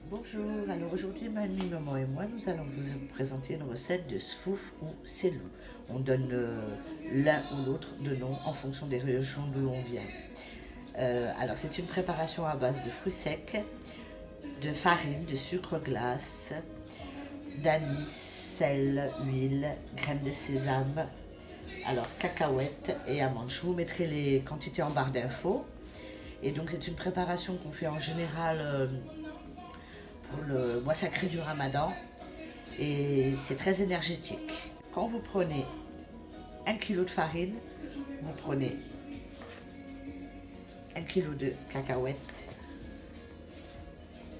Bonjour, alors aujourd'hui mamie, maman et moi nous allons vous présenter une recette de sfouf ou selou. On donne l'un ou l'autre de nom en fonction des régions d'où on vient. Alors c'est une préparation à base de fruits secs, de farine, de sucre glace, d'anis, sel, huile, graines de sésame, alors cacahuètes et amandes. Je vous mettrai les quantités en barre d'infos. Et donc c'est une préparation qu'on fait en général pour le mois sacré du Ramadan et c'est très énergétique. Quand vous prenez 1 kg de farine, vous prenez 1 kg de cacahuètes,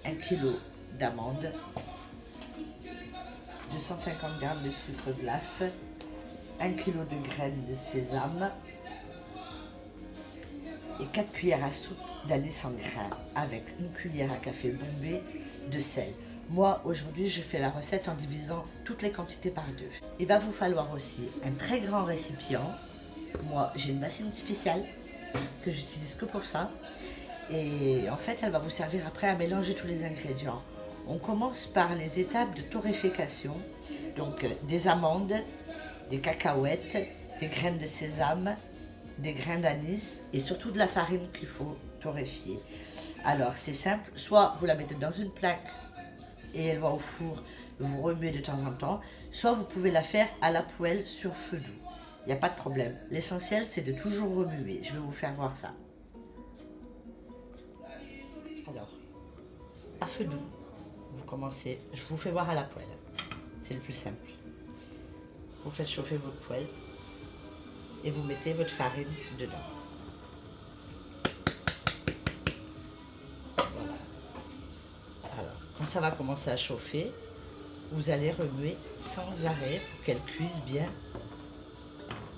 1 kg d'amandes, 250 g de sucre glace, 1 kg de graines de sésame et 4 cuillères à soupe d'anis en grains avec une cuillère à café bombée de sel. Moi, aujourd'hui, je fais la recette en divisant toutes les quantités par deux. Il va vous falloir aussi un très grand récipient. Moi, j'ai une bassine spéciale que j'utilise que pour ça. Et en fait, elle va vous servir après à mélanger tous les ingrédients. On commence par les étapes de torréfaction. Donc, des amandes, des cacahuètes, des graines de sésame, des grains d'anis et surtout de la farine qu'il faut torréfier. Alors c'est simple, soit vous la mettez dans une plaque et elle va au four, vous remuez de temps en temps, soit vous pouvez la faire à la poêle sur feu doux. Il n'y a pas de problème. L'essentiel c'est de toujours remuer. Je vais vous faire voir ça. Alors, à feu doux, vous commencez, je vous fais voir à la poêle. C'est le plus simple. Vous faites chauffer votre poêle et vous mettez votre farine dedans. Voilà. Alors, quand ça va commencer à chauffer, vous allez remuer sans arrêt pour qu'elle cuise bien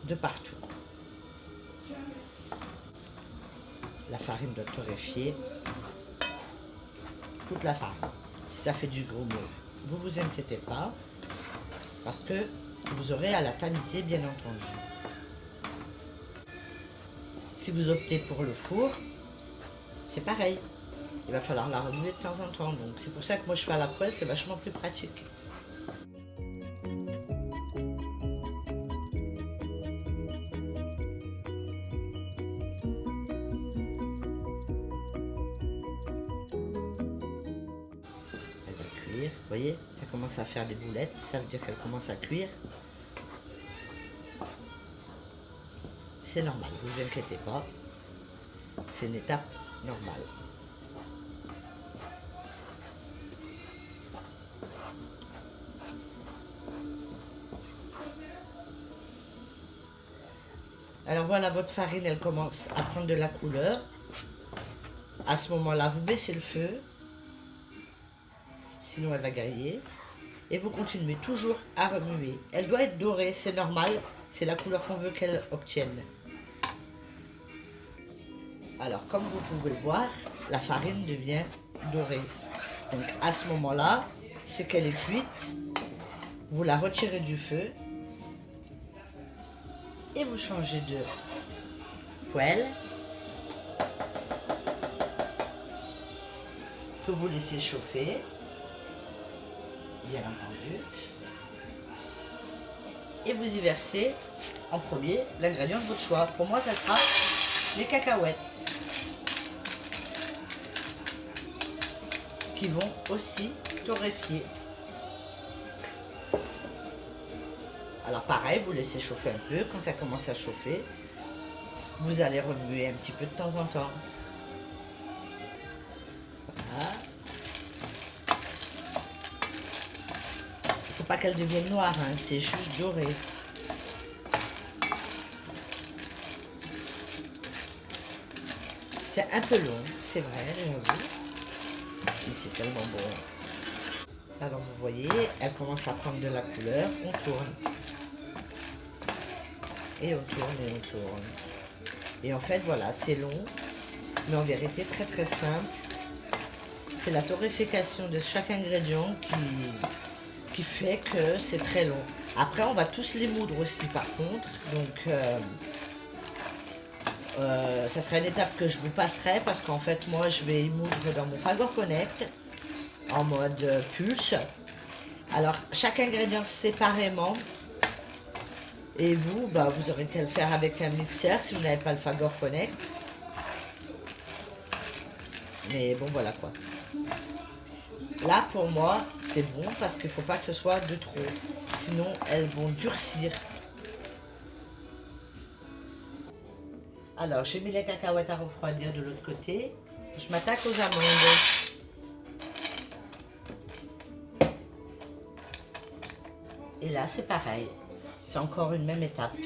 de partout. La farine doit torréfier toute la farine. Si ça fait du gros mot, vous vous inquiétez pas, parce que vous aurez à la tamiser bien entendu. Si vous optez pour le four, c'est pareil. Il va falloir la remuer de temps en temps. Donc c'est pour ça que moi je fais à la poêle, c'est vachement plus pratique. Elle va cuire. Vous voyez, ça commence à faire des boulettes. Ça veut dire qu'elle commence à cuire. C'est normal, ne vous inquiétez pas. C'est une étape normale. Alors voilà, votre farine, elle commence à prendre de la couleur. À ce moment-là, vous baissez le feu. Sinon, elle va griller. Et vous continuez toujours à remuer. Elle doit être dorée, c'est normal. C'est la couleur qu'on veut qu'elle obtienne. Alors, comme vous pouvez le voir, la farine devient dorée. Donc, à ce moment-là, c'est qu'elle est cuite. Vous la retirez du feu. Et vous changez de poêle. Que vous laissez chauffer. Bien entendu. Et vous y versez en premier l'ingrédient de votre choix. Pour moi, ça sera les cacahuètes. Qui vont aussi torréfier. Alors pareil, vous laissez chauffer un peu. Quand ça commence à chauffer, vous allez remuer un petit peu de temps en temps. Voilà. Il ne faut pas qu'elle devienne noire, hein, c'est juste doré. C'est un peu long, c'est vrai, j'avoue. Mais c'est tellement bon. Alors vous voyez, elle commence à prendre de la couleur, on tourne. Et on tourne et on tourne. Et en fait voilà, c'est long, mais en vérité très très simple. C'est la torréfaction de chaque ingrédient qui fait que c'est très long. Après on va tous les moudre aussi par contre, donc ça sera une étape que je vous passerai parce qu'en fait moi je vais y moudre dans mon Fagor Connect en mode pulse. Alors, chaque ingrédient séparément. Et vous, vous aurez qu'à le faire avec un mixeur si vous n'avez pas le Fagor Connect. Mais bon, voilà quoi. Là, pour moi, c'est bon parce qu'il ne faut pas que ce soit de trop. Sinon, elles vont durcir. Alors, j'ai mis les cacahuètes à refroidir de l'autre côté. Je m'attaque aux amandes. Et là, c'est pareil. C'est encore une même étape.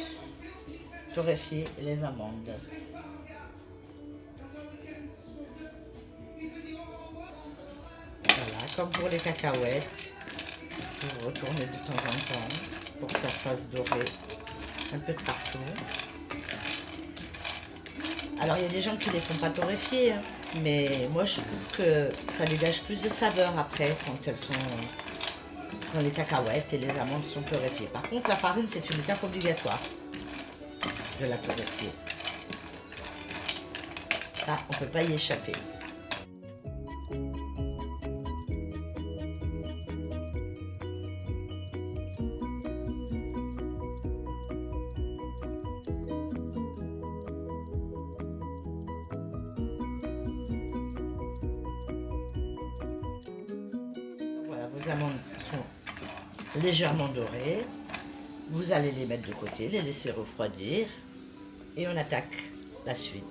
Torréfier les amandes. Voilà, comme pour les cacahuètes. Vous retournez de temps en temps pour que ça fasse dorer un peu de partout. Alors, il y a des gens qui ne les font pas torréfier, hein, mais moi, je trouve que ça dégage plus de saveur après quand elles sont... Quand les cacahuètes et les amandes sont torréfiées. Par contre, la farine, c'est une étape obligatoire de la torréfier. Ça, on ne peut pas y échapper. Voilà, vos amandes sont légèrement dorées. Vous allez les mettre de côté, les laisser refroidir. Et on attaque la suite.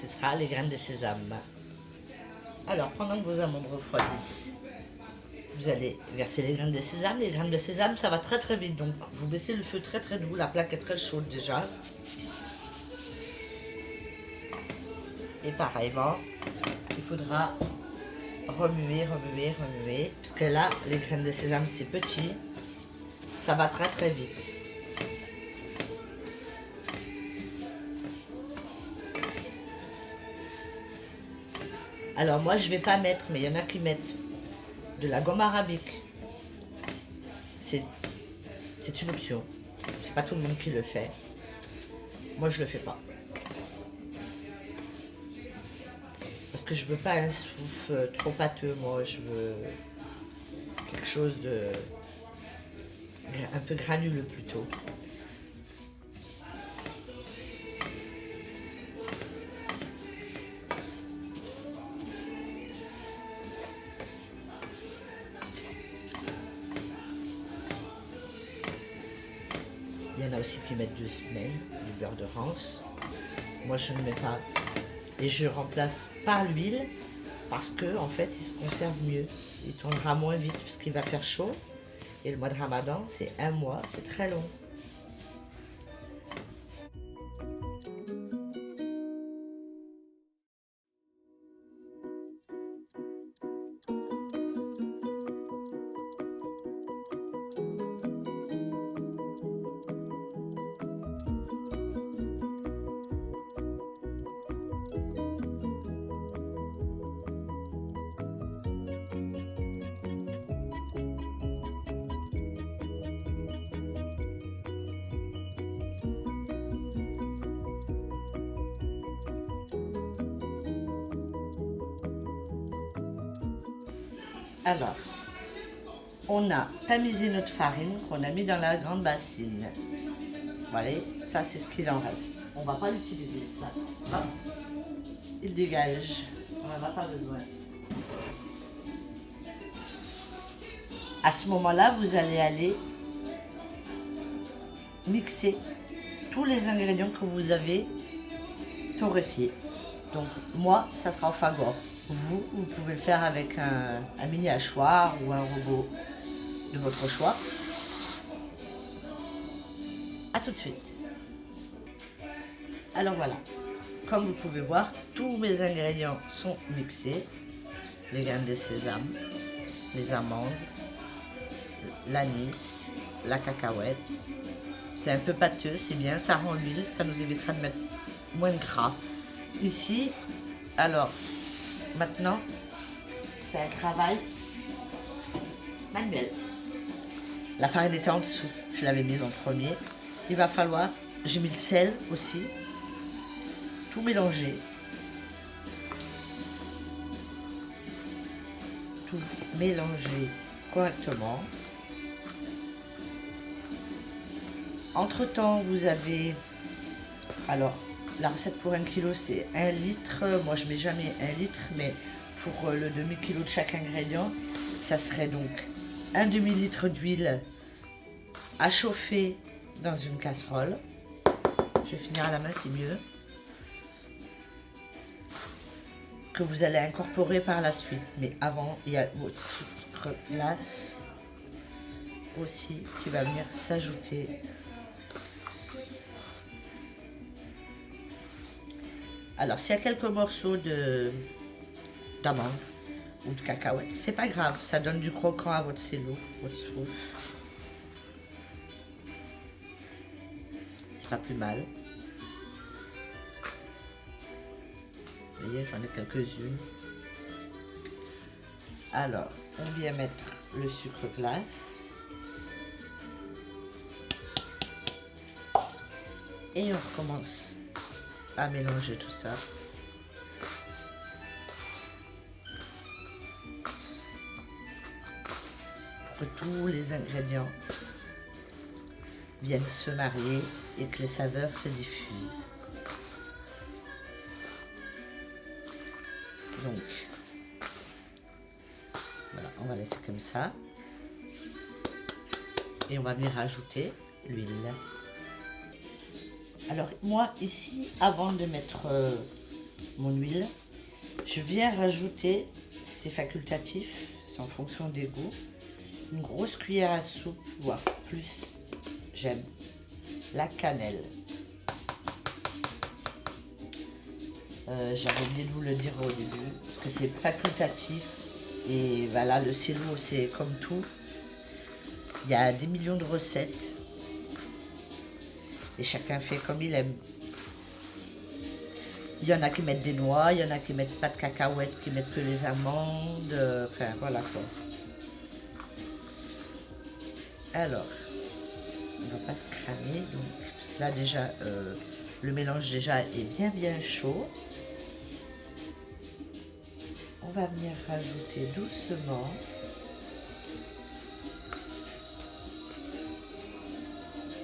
Ce sera les graines de sésame. Alors, pendant que vos amandes refroidissent, vous allez verser les graines de sésame. Les graines de sésame, ça va très très vite. Donc, vous baissez le feu très très doux. La plaque est très chaude déjà. Et pareillement, il faudra remuer, remuer, remuer. Parce que là, les graines de sésame, c'est petit. Ça va très très vite. Alors moi je vais pas mettre, mais il y en a qui mettent de la gomme arabique. C'est une option. C'est pas tout le monde qui le fait. Moi je le fais pas. Parce que je veux pas un souffle trop pâteux, moi je veux quelque chose de un peu granuleux plutôt. Il y en a aussi qui mettent 2 semaines du beurre de rance. Moi je ne mets pas. Et je remplace par l'huile parce que en fait il se conserve mieux. Il tournera moins vite puisqu'il va faire chaud. Et le mois de Ramadan, c'est 1 mois, c'est très long. Alors, on a tamisé notre farine qu'on a mis dans la grande bassine. Voilà, ça c'est ce qu'il en reste. On ne va pas l'utiliser, ça. Hop. Il dégage, on n'en a pas besoin. À ce moment-là, vous allez aller mixer tous les ingrédients que vous avez torréfiés. Donc moi, ça sera au Fagor. Vous pouvez le faire avec un mini hachoir ou un robot de votre choix. A tout de suite. Alors voilà, comme vous pouvez voir, tous mes ingrédients sont mixés. Les graines de sésame, les amandes, l'anis, la cacahuète. C'est un peu pâteux, c'est bien, ça rend l'huile, ça nous évitera de mettre moins de gras. Ici, alors, maintenant, c'est un travail manuel. La farine était en dessous, je l'avais mise en premier. Il va falloir, j'ai mis le sel aussi, tout mélanger. tout mélanger correctement. Entre temps, vous avez, alors la recette pour 1 kg c'est 1 litre, moi je mets jamais 1 litre, mais pour le demi-kilo de chaque ingrédient, ça serait donc un demi-litre d'huile à chauffer dans une casserole. Je vais finir à la main, c'est mieux. Que vous allez incorporer par la suite. Mais avant, il y a votre sucre glace aussi qui va venir s'ajouter. Alors, s'il y a quelques morceaux d'amande ou de cacahuètes, c'est pas grave, ça donne du croquant à votre cello, votre souffle. C'est pas plus mal. Vous voyez, j'en ai quelques-unes. Alors, on vient mettre le sucre glace. Et on recommence à mélanger tout ça. Pour que tous les ingrédients viennent se marier et que les saveurs se diffusent. Donc, voilà, on va laisser comme ça. Et on va venir rajouter l'huile. Alors, moi, ici, avant de mettre mon huile, je viens rajouter, c'est facultatif, c'est en fonction des goûts, une grosse cuillère à soupe, voire plus, j'aime, la cannelle. J'avais oublié de vous le dire au début, parce que c'est facultatif. Et voilà, le cello, c'est comme tout. Il y a des millions de recettes. Et chacun fait comme il aime. Il y en a qui mettent des noix, il y en a qui mettent pas de cacahuètes, qui mettent que les amandes. Enfin, voilà quoi. Alors, on va pas se cramer. Donc, parce que là déjà, le mélange déjà est bien chaud. On va venir rajouter doucement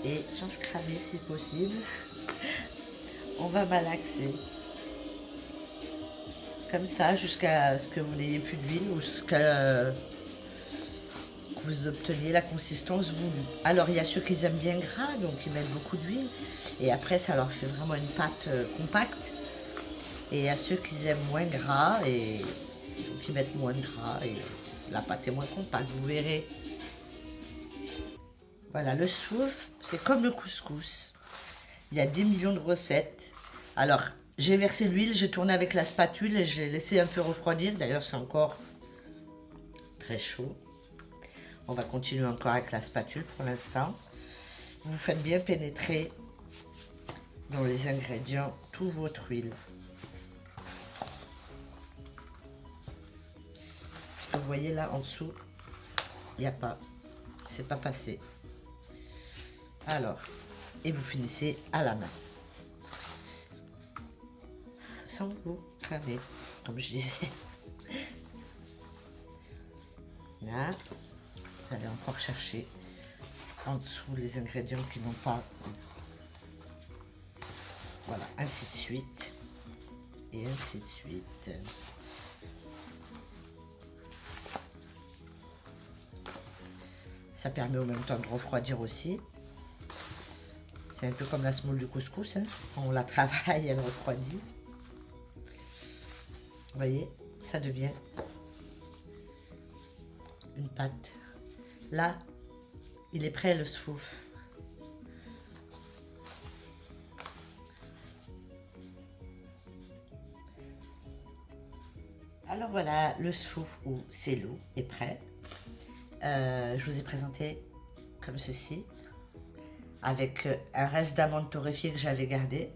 et sans se cramer si possible. On va malaxer comme ça jusqu'à ce que vous n'ayez plus d'huile ou jusqu'à que vous obteniez la consistance voulue. Alors il y a ceux qui aiment bien gras, donc ils mettent beaucoup d'huile et après ça leur fait vraiment une pâte compacte. Et il y a ceux qui aiment moins gras et donc ils mettent moins de gras et la pâte est moins compacte, vous verrez. Voilà, le soufre, c'est comme le couscous. Il y a des millions de recettes. Alors, j'ai versé l'huile, j'ai tourné avec la spatule et j'ai laissé un peu refroidir. D'ailleurs, c'est encore très chaud. On va continuer encore avec la spatule pour l'instant. Vous faites bien pénétrer dans les ingrédients toute votre huile. Vous voyez là en dessous, il n'y a pas, c'est pas passé. Alors, et vous finissez à la main, sans vous cramer, comme je disais. Là, vous allez encore chercher en dessous les ingrédients qui n'ont pas. Voilà, ainsi de suite, et ainsi de suite. Ça permet au même temps de refroidir aussi. C'est un peu comme la semoule du couscous, hein. On la travaille, elle refroidit. Vous voyez, ça devient une pâte. Là, il est prêt le soufre. Alors voilà, le soufre ou cello est prêt. Je vous ai présenté comme ceci, avec un reste d'amande torréfiée que j'avais gardé.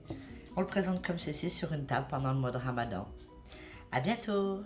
On le présente comme ceci sur une table pendant le mois de Ramadan. À bientôt!